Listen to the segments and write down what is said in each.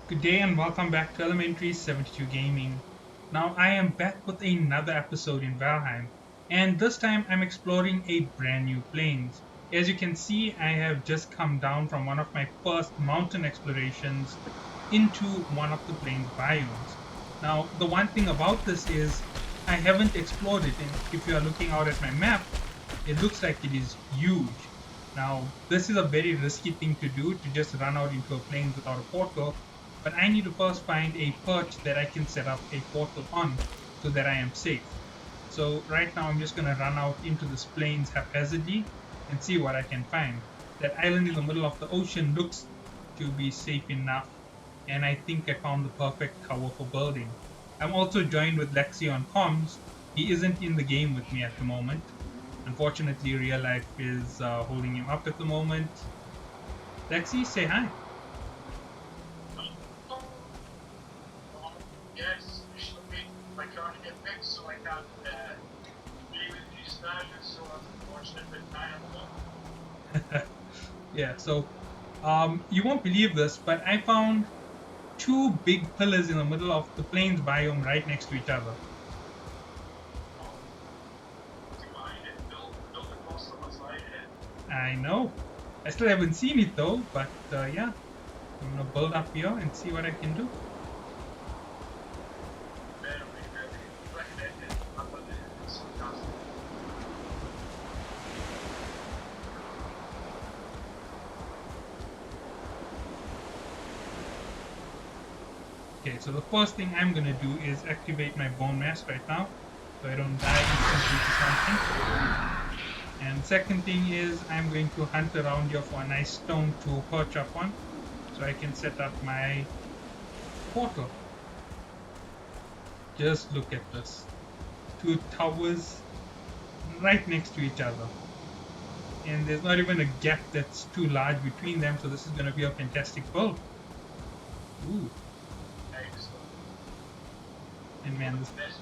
Good day and welcome back to Elementary 72 Gaming. Now I am back with another episode in Valheim, and this time I'm exploring a brand new plains. As you can see, I have just come down from one of my first mountain explorations into one of the plains biomes. Now, the one thing about this is I haven't explored it, and if you are looking out at my map, it looks like it is huge. Now, this is a very risky thing to do to just run out into a plains without a portal, but I need to first find a perch that I can set up a portal on so that I am safe. So right now I'm just going to run out into this plains haphazardly and see what I can find. That island in the middle of the ocean looks to be safe enough, and I think I found the perfect cover for building. I'm also joined with Lexi on comms. He isn't in the game with me at the moment. Unfortunately, real life is holding him up at the moment. Lexi, say hi. Yes, recently my car get fixed, so I can't be with you now. It's so unfortunate, but I am. Yeah, so you won't believe this, but I found two big pillars in the middle of the plains biome right next to each other. Do you mind it? Build the cost of what's like it. I know. I still haven't seen it though, but yeah, I'm gonna build up here and see what I can do. Very, very recommended. I love it. It's fantastic. Okay, so the first thing I'm gonna do is activate my bone mass right now, so I don't die instantly to something. And second thing is I'm going to hunt around here for a nice stone to perch up on, so I can set up my portal. Just look at this. Two towers right next to each other. And there's not even a gap that's too large between them, so this is going to be a fantastic build. Ooh, Excellent. and man, this. Best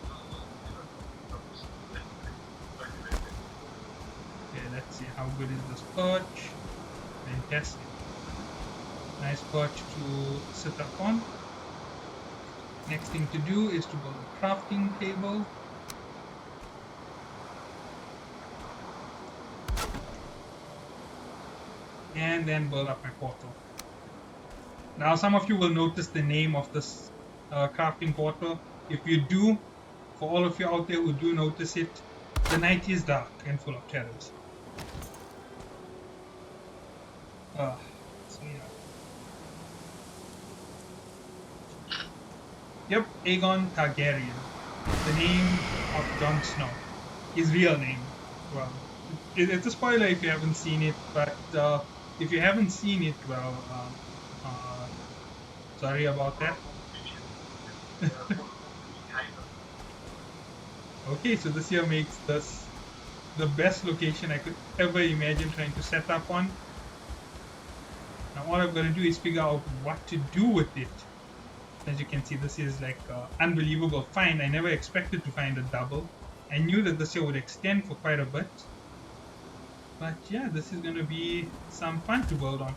recommended. Okay, let's see, how good is this perch? Fantastic. Nice perch to sit up on. Next thing to do is to build a crafting table. And then build up my portal. Now, some of you will notice the name of this crafting portal. If you do, for all of you out there who do notice it, the night is dark and full of terrors. So yeah. Yep, Aegon Targaryen, the name of Jon Snow, his real name. Well, it's a spoiler if you haven't seen it, but if you haven't seen it, well, sorry about that. Okay, so this here makes this the best location I could ever imagine trying to set up on. Now all I've got to do is figure out what to do with it. As you can see, this is like unbelievable find. I never expected to find a double. I knew that this here would extend for quite a bit. But yeah, this is going to be some fun to build on.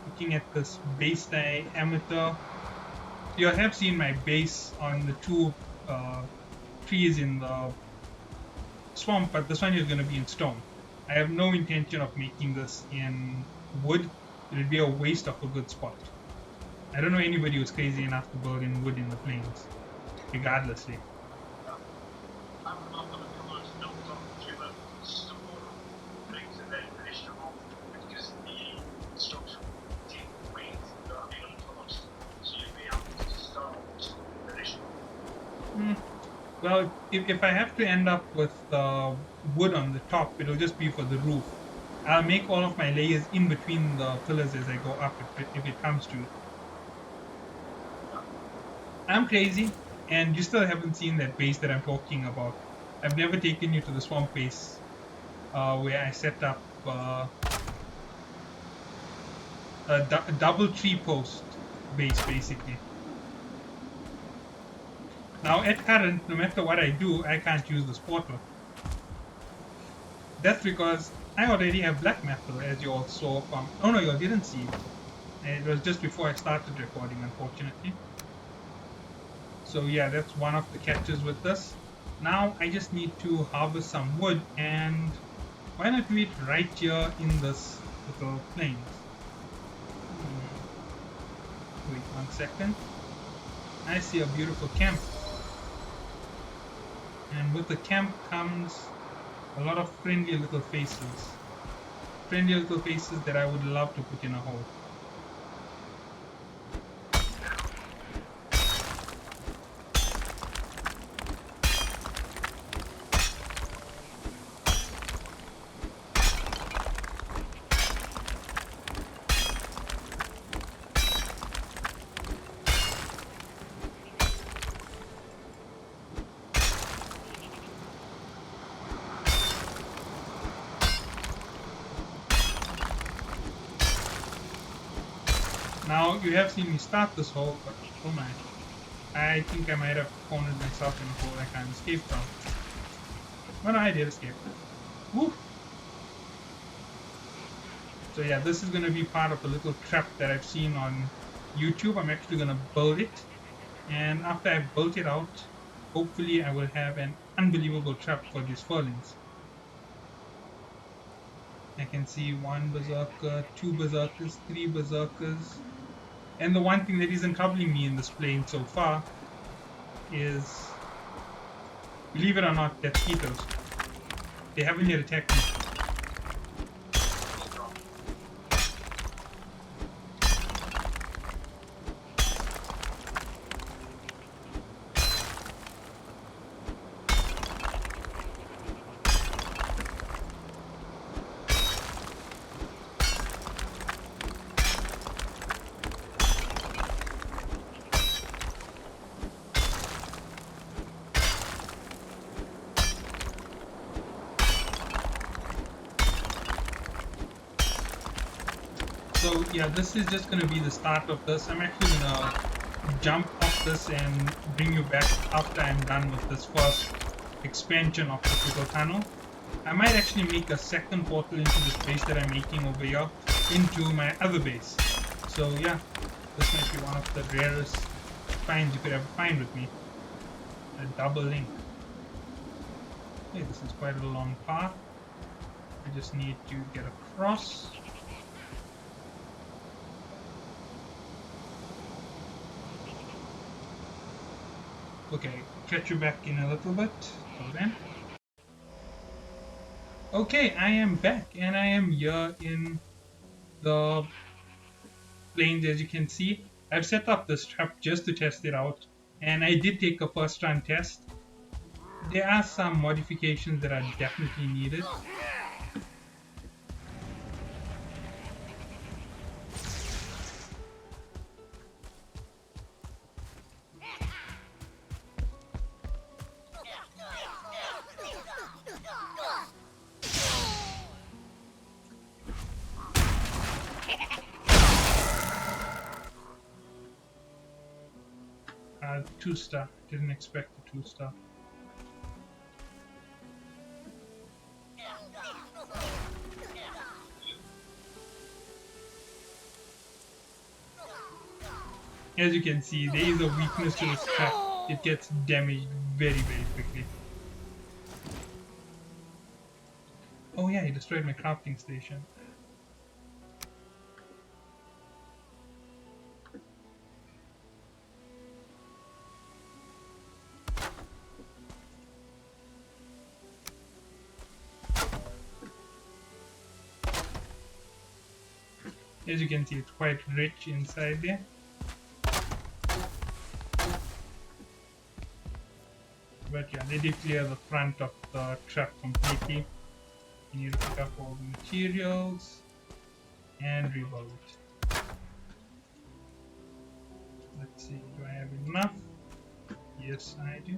Looking at this base diameter, you have seen my base on the two trees in the swamp, but this one is going to be in stone. I have no intention of making this in wood. It would be a waste of a good spot. I don't know anybody who's crazy enough to build in wood in the plains, regardlessly. I'm not going to come out and build up to the stone brings it very traditional because the structure take weight that are being influenced. So you'll be able to start traditional. Well, if I have to end up with wood on the top, it'll just be for the roof. I'll make all of my layers in between the pillars as I go up if it comes to it. I'm crazy, and you still haven't seen that base that I'm talking about. I've never taken you to the swamp base where I set up a double tree post base, basically. Now, at current, no matter what I do, I can't use this portal. That's because I already have black metal, as you all saw from... Oh no, you all didn't see it. It was just before I started recording, unfortunately. So yeah, that's one of the catches with this. Now I just need to harvest some wood, and why not do it right here in this little plains? Wait 1 second. I see a beautiful camp, and with the camp comes a lot of friendly little faces. Friendly little faces that I would love to put in a hole. Now you have seen me start this hole, but oh my, I think I might have cornered myself in a hole I can't escape from. But I did escape. Woo! So yeah, this is going to be part of a little trap that I've seen on YouTube. I'm actually going to build it, and after I've built it out, hopefully I will have an unbelievable trap for these furlings. I can see one berserker, two berserkers, three berserkers, and the one thing that isn't troubling me in this plane so far is, believe it or not, death eaters. They haven't yet attacked me. So yeah, this is just gonna be the start of this. I'm actually gonna jump off this and bring you back after I'm done with this first expansion of this little tunnel. I might actually make a second portal into this base that I'm making over here into my other base. So yeah, this might be one of the rarest finds you could ever find with me. A double link. Okay, this is quite a long path. I just need to get across. Okay, catch you back in a little bit. Till then. Okay, I am back, and I am here in the plains. As you can see, I've set up this trap just to test it out, and I did take a first run test. There are some modifications that are definitely needed. Two star. Didn't expect a 2 star. As you can see, there is a weakness to this trap. It gets damaged very, very quickly. Oh yeah, he destroyed my crafting station. As you can see, it's quite rich inside there. But yeah, they did clear the front of the trap completely. You need to pick up all the materials and rebuild. Let's see, do I have enough? Yes, I do.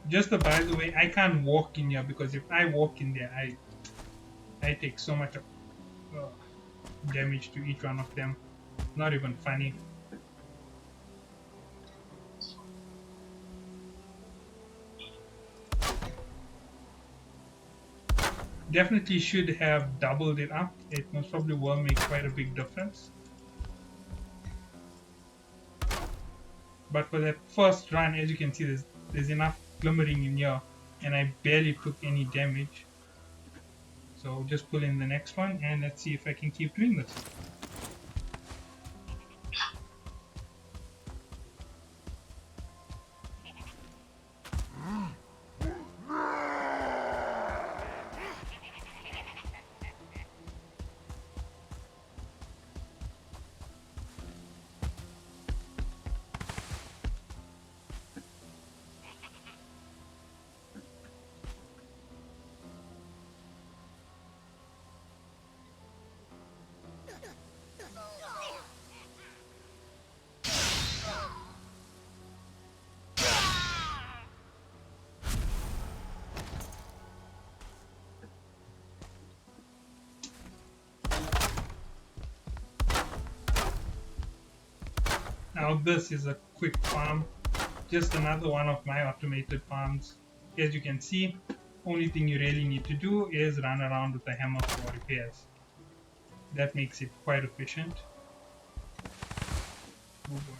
Just by the way, I can't walk in here because if I walk in there, I take so much of damage to each one of them. Not even funny. Definitely should have doubled it up. It most probably will make quite a big difference. But for that first run, as you can see, there's enough glimmering in here, and I barely took any damage. So just pull in the next one, and let's see if I can keep doing this. Now this is a quick farm, just another one of my automated farms. As you can see, only thing you really need to do is run around with the hammer for repairs. That makes it quite efficient. Oh boy.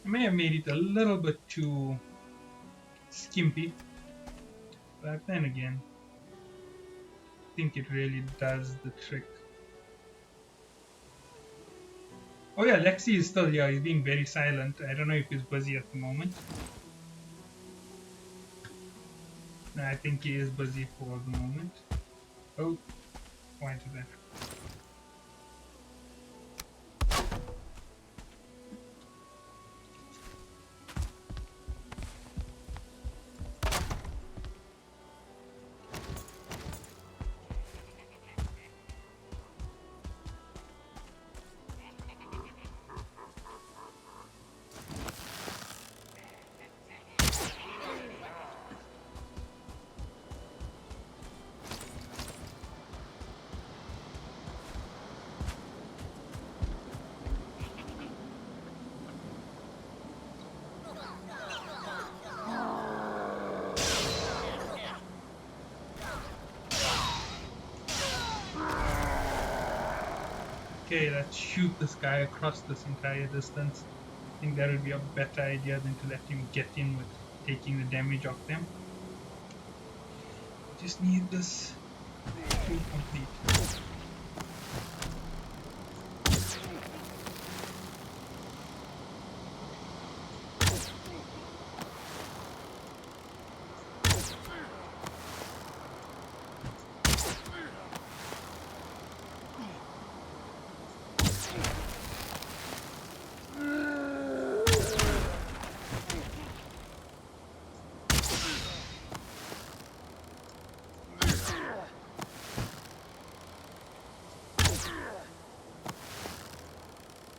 I may have made it a little bit too skimpy, but then again, I think it really does the trick. Oh yeah, Lexi is still here. He's being very silent. I don't know if he's busy at the moment. No, I think he is busy for the moment. Oh, why did that? Okay, let's shoot this guy across this entire distance. I think that would be a better idea than to let him get in with taking the damage off them. Just need this to complete.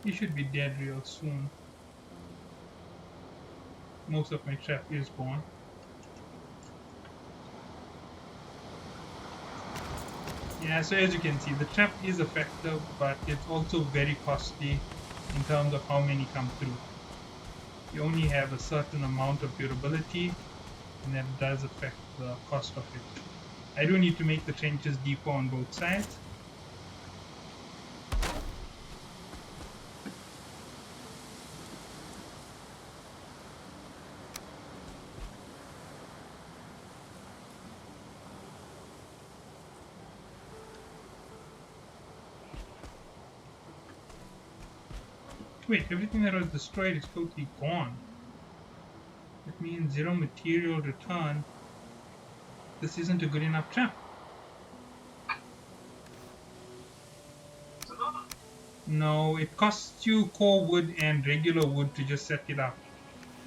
He should be dead real soon. Most of my trap is gone. Yeah, so as you can see, the trap is effective, but it's also very costly in terms of how many come through. You only have a certain amount of durability, and that does affect the cost of it. I do need to make the trenches deeper on both sides. Wait, everything that was destroyed is totally gone. That means zero material return. This isn't a good enough trap. No, it costs you core wood and regular wood to just set it up.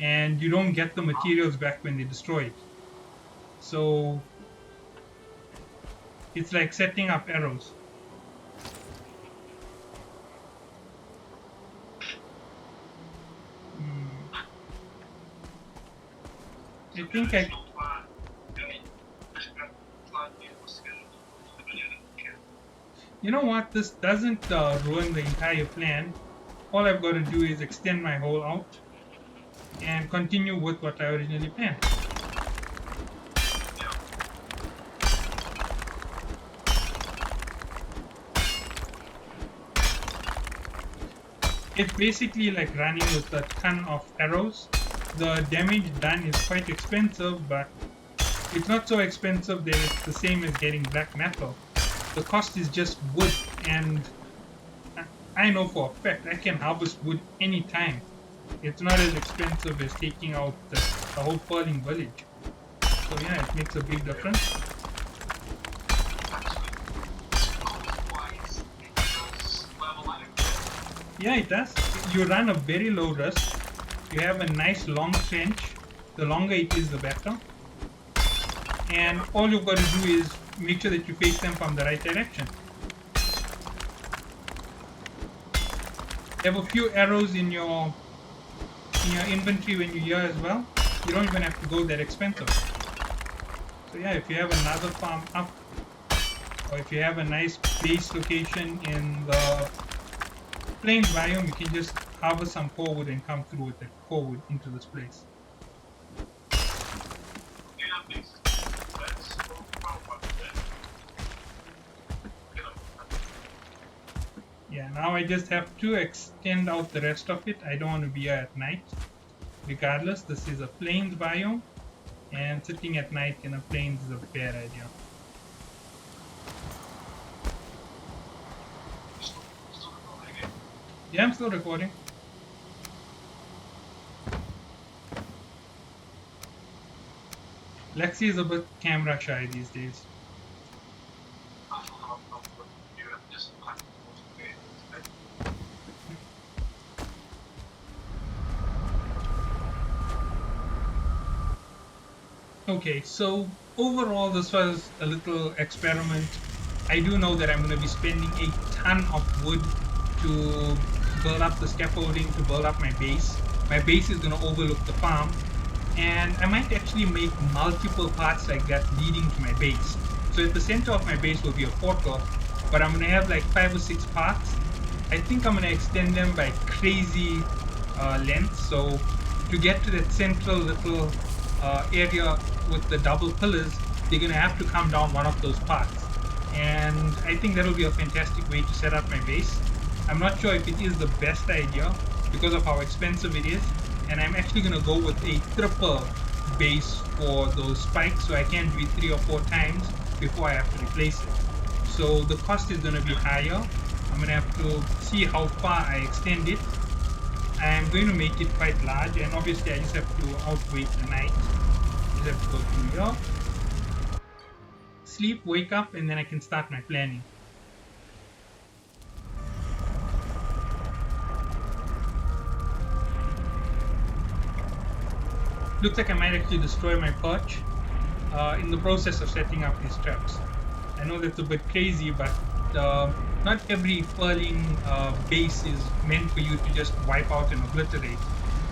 And you don't get the materials back when they destroy it. So it's like setting up arrows. Hmm. I think I You know what? This doesn't ruin the entire plan. All I've got to do is extend my hole out and continue with what I originally planned. Yeah. It's basically like running with a ton of arrows. The damage done is quite expensive, but it's not so expensive that it's the same as getting black metal. The cost is just wood, and I know for a fact I can harvest wood anytime. It's not as expensive as taking out the whole Pearling village. So yeah, it makes a big difference. Actually, cost-wise, it does level out. Yeah, it does. You run a very low risk. You have a nice long trench. The longer it is, the better. And all you've got to do is make sure that you face them from the right direction. You have a few arrows in your inventory when you're here as well. You don't even have to go that expensive. So yeah, if you have another farm up, or if you have a nice base location in the plains biome, you can just harvest some core wood and come through with that core wood into this place. Yeah, makes sense. That's well, you know, Yeah, now I just have to extend out the rest of it. I don't want to be here at night. Regardless, this is a plains biome, and sitting at night in a plains is a bad idea. still recording it. Yeah, I'm still recording. Lexi is a bit camera shy these days. I don't know how to do it. Just like it. Okay, so overall, this was a little experiment. I do know that I'm going to be spending a ton of wood to build up the scaffolding, to build up my base. My base is going to overlook the farm, and I might actually make multiple parts like that leading to my base. So at the center of my base will be a portal, but I'm going to have like 5 or 6 parts. I think I'm going to extend them by crazy length. So to get to that central little area with the double pillars, they're going to have to come down one of those parts. And I think that'll be a fantastic way to set up my base. I'm not sure if it is the best idea because of how expensive it is, and I'm actually going to go with a triple base for those spikes, so I can do it 3 or 4 times before I have to replace it. So the cost is going to be higher. I'm going to have to see how far I extend it. I'm going to make it quite large, and obviously I just have to outwait the night. I just have to go through here, sleep, wake up, and then I can start my planning. Looks like I might actually destroy my perch in the process of setting up these traps. I know that's a bit crazy, but not every Furling base is meant for you to just wipe out and obliterate.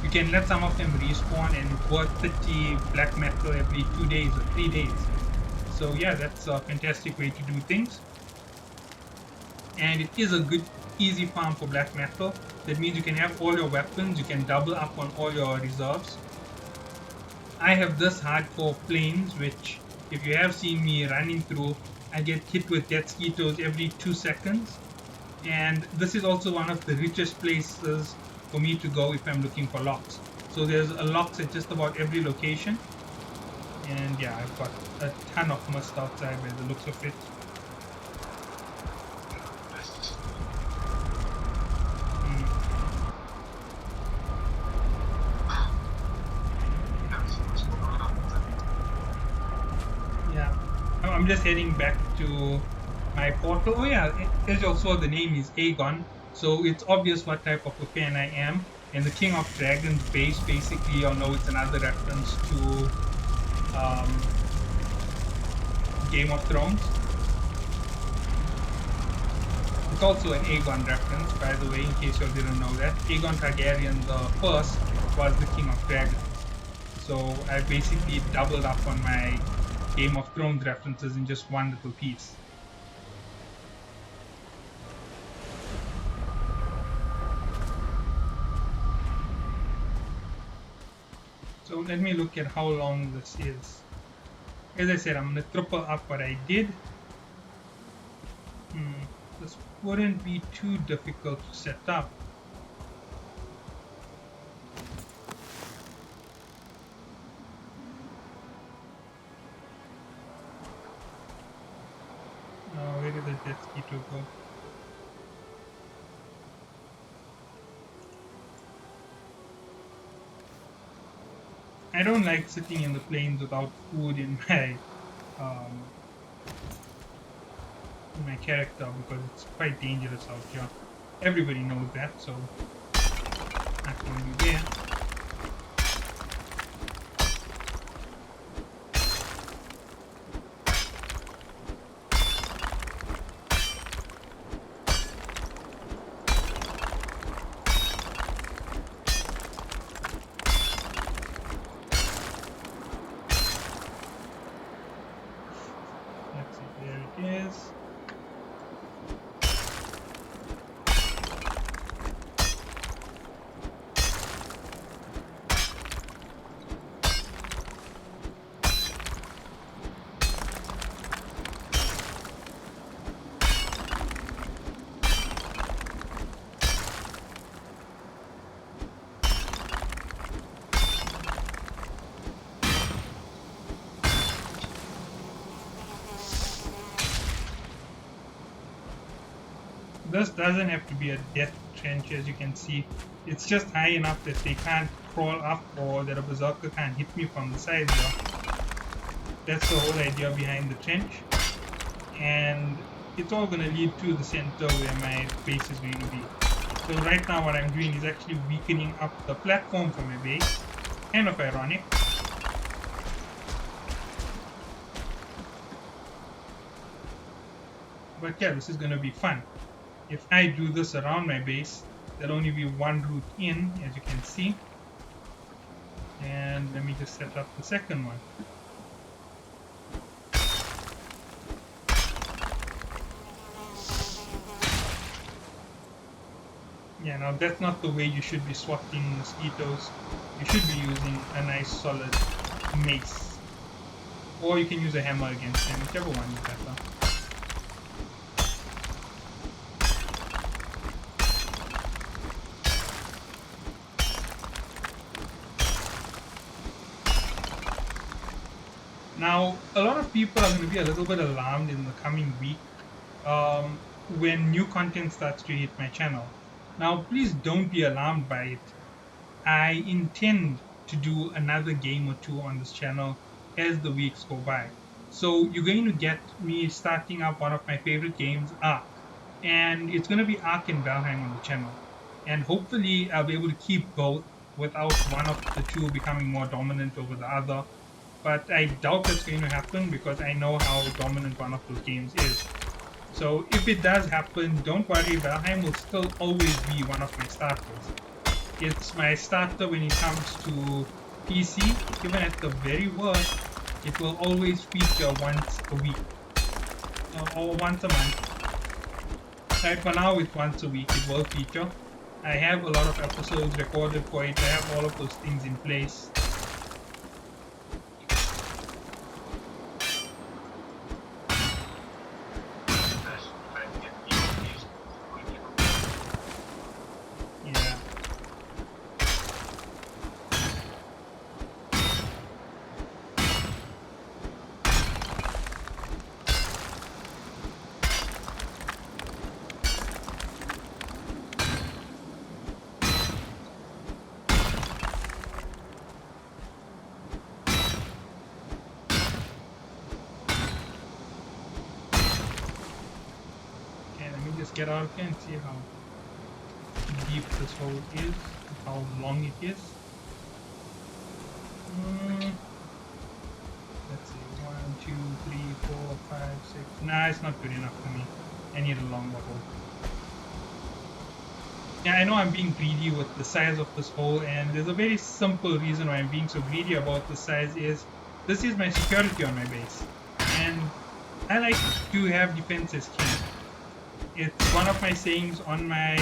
You can let some of them respawn and worth 30 black metal every 2 days or 3 days. So yeah, that's a fantastic way to do things. And it is a good, easy farm for black metal. That means you can have all your weapons, you can double up on all your reserves. I have this hardcore plains, which if you have seen me running through, I get hit with death skeeters every 2 seconds. And this is also one of the richest places for me to go if I'm looking for locks. So there's a locks at just about every location. And yeah, I've got a ton of must outside by the looks of it. Yeah, I'm just heading back to my portal. Oh yeah, as you saw, the name is Aegon, so it's obvious what type of a fan I am. And the King of Dragons base, basically, you'll know it's another reference to Game of Thrones. It's also an Aegon reference, by the way, in case you didn't know that. Aegon Targaryen the first was the King of Dragons. So I basically doubled up on my Game of Thrones references in just one little piece. So let me look at how long this is. As I said, I'm going to triple up what I did. This wouldn't be too difficult to set up. Where did the jet ski to go? I don't like sitting in the planes without food um, in my character because it's quite dangerous out here. Everybody knows that, so not going to be there. Let's see, there it is. This doesn't have to be a death trench, as you can see. It's just high enough that they can't crawl up or that a berserker can't hit me from the side here. That's the whole idea behind the trench. And it's all going to lead to the center where my base is going to be. So right now what I'm doing is actually weakening up the platform for my base. Kind of ironic. But yeah, this is going to be fun. If I do this around my base, there'll only be one route in, as you can see. And let me just set up the second one. Yeah, now that's not the way you should be swatting mosquitoes. You should be using a nice solid mace. Or you can use a hammer against them, whichever one is better. Now, a lot of people are going to be a little bit alarmed in the coming week when new content starts to hit my channel. Now, please don't be alarmed by it. I intend to do another game or two on this channel as the weeks go by. So you're going to get me starting up one of my favorite games, Ark. And it's going to be Ark and Valheim on the channel. And hopefully I'll be able to keep both without one of the two becoming more dominant over the other. But I doubt that's going to happen because I know how dominant one of those games is. So if it does happen, don't worry, Valheim will still always be one of my starters. It's my starter when it comes to PC. Even at the very worst, it will always feature once a week or once a month. Right, for now it's once a week it will feature. I have a lot of episodes recorded for it. I have all of those things in place. Get out here and see how deep this hole is, how long it is. Let's see, 1, 2, 3, 4, 5, 6. Nah, it's not good enough for me. I need a longer hole. Yeah, I know I'm being greedy with the size of this hole, and there's a very simple reason why I'm being so greedy about the size is this is my security on my base. And I like to have defense as king. It's one of my sayings on my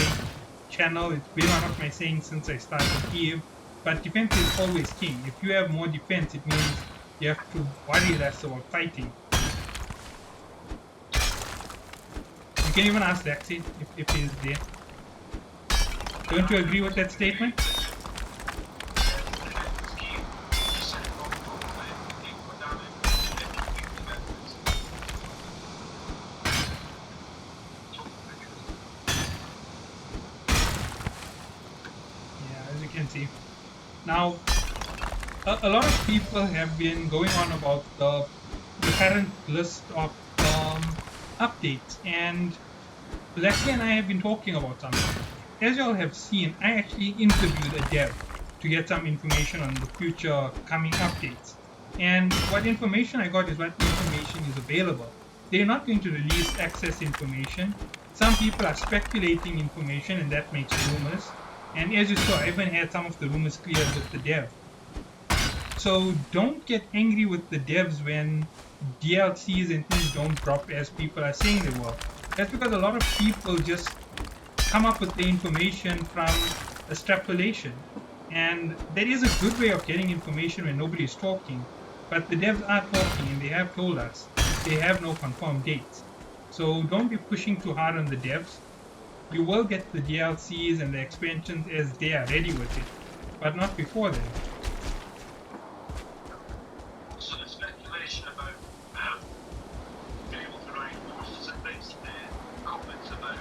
channel. It's been one of my sayings since I started here. but defense is always king. If you have more defense, it means you have to worry less about fighting. You can even ask Lexi if he is there. Don't you agree with that statement? Yeah, as you can see. Now, a lot of people have been going on about the current list of updates, and Lexi and I have been talking about something. As you all have seen, I actually interviewed a dev to get some information on the future coming updates. And what information I got is what information is available. They're not going to release access information. Some people are speculating information, and that makes rumors. And as you saw, I even had some of the rumors cleared with the dev. So don't get angry with the devs when DLCs and things don't drop as people are saying they will. That's because a lot of people just come up with the information from extrapolation. And there is a good way of getting information when nobody's talking. But the devs are talking and they have told us they have no confirmed dates. So don't be pushing too hard on the devs. You will get the DLCs and the expansions as they are ready with it, but not before then. So the speculation about being able to ride horses and things, comments about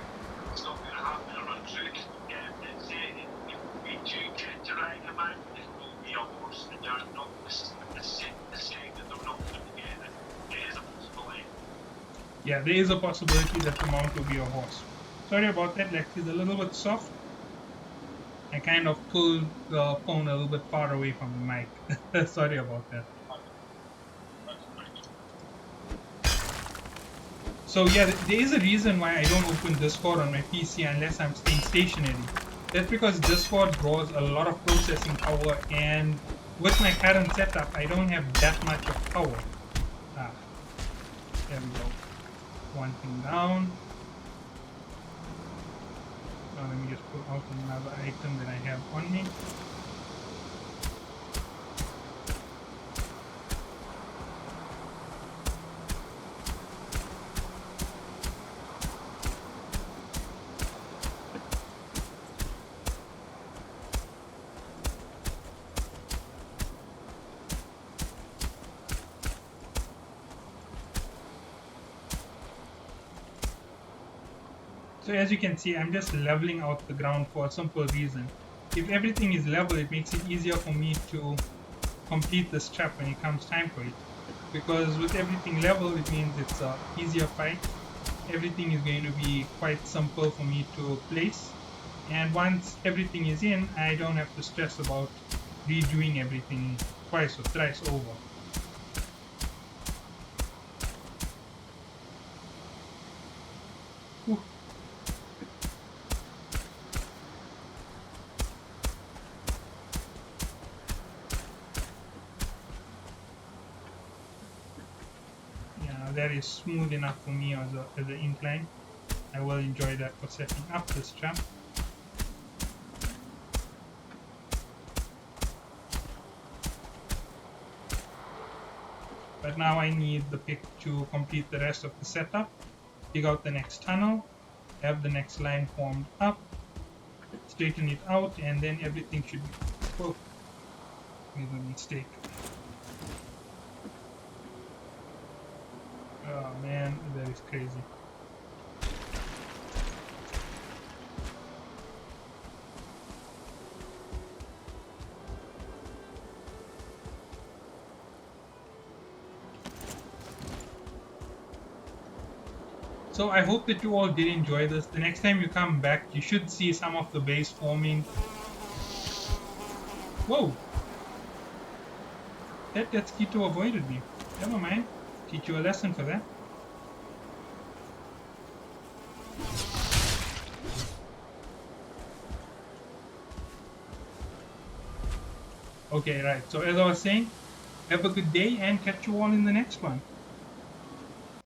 it's not going to happen or untrue. It's if we do get to ride a mount, it will be a horse, and they're not saying that they're not going to get it. It is a possibility. Yeah, there is a possibility that the mount will be a horse. Sorry about that, Lex is a little bit soft. I kind of pulled the phone a little bit far away from the mic. Sorry about that. So yeah, there is a reason why I don't open Discord on my PC unless I'm staying stationary. That's because Discord draws a lot of processing power, and with my current setup, I don't have that much of power. Ah, there we go. One thing down. Now let me just pull out another item that I have on me. So as you can see, I'm just leveling out the ground for a simple reason. If everything is level, it makes it easier for me to complete this trap when it comes time for it. Because with everything level, it means it's a easier fight. Everything is going to be quite simple for me to place. And once everything is in, I don't have to stress about redoing everything twice or thrice over. Whew. That is smooth enough for me as an incline. I will enjoy that for setting up this trap. But now I need the pick to complete the rest of the setup, dig out the next tunnel, have the next line formed up, straighten it out, and then everything should be... Oh, made a mistake. Oh man, that is crazy. So I hope that you all did enjoy this. The next time you come back, you should see some of the base forming. Whoa! That Skito avoided me. Never mind. Teach you a lesson for that. Okay, right. So as I was saying, have a good day and catch you all in the next one.